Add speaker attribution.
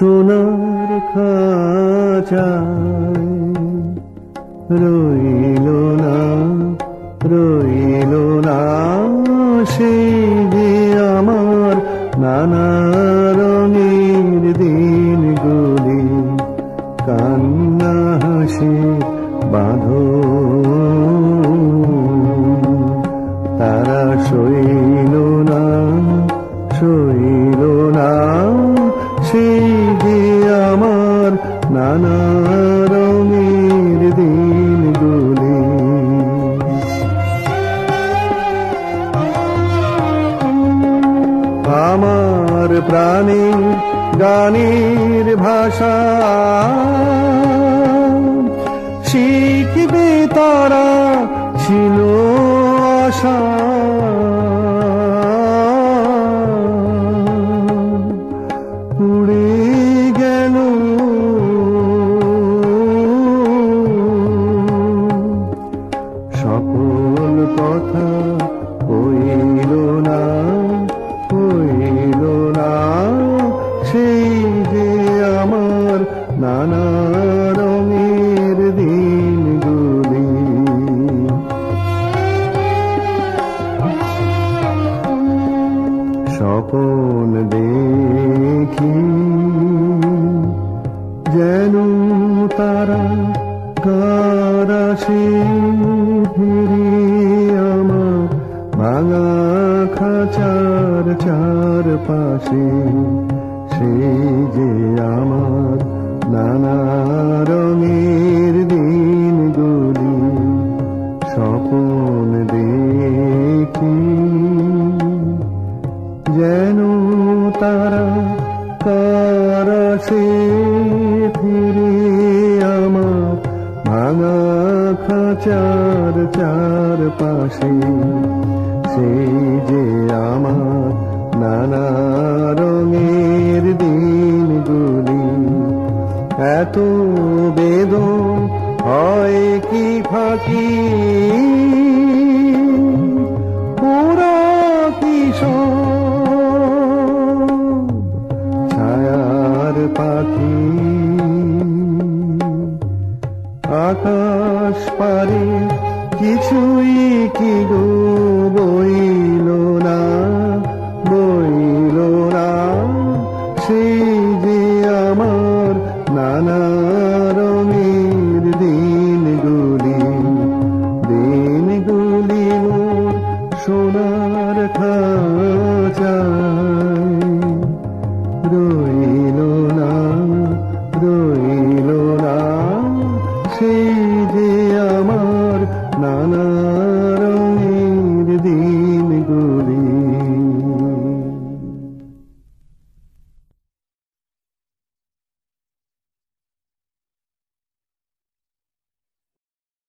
Speaker 1: সোনার খাঁচায় রইল না রইল না সেই যে আমার নানা রঙের দিনগুলি কান্না হাসি বাঁধন তারা সইল না সইল না সেই যে আমার নানা রঙের দিনগুলি আমার প্রাণে গানের ভাষা শিখবে তারা ছিল আশা উড়ে গেল সকল কথা হইল না হইল না সেই যে আমার নানা রঙের দিনগুলি স্বপন দেখি যেন তারা কারাশে ফিরে আমার ভাঙা খাঁচার চারপাশে সেই যে আমার নানা রঙের দিনগুলি স্বপন দেখি যেন তারা কারাশে ফিরে আমার ভাঙা খাঁচার চারপাশে সেই যে আমার নানা রঙের দিনগুলি এত বেদন হয় কি ফাঁকি ওরা কি সব ছায়ার পাখি আকাশ পারে কিছুই কি গো বইল না বইল না সেই যে আমার নানা রঙের দিনগুলি দিনগুলি মোর সোনার খাঁচায় রইল না সেই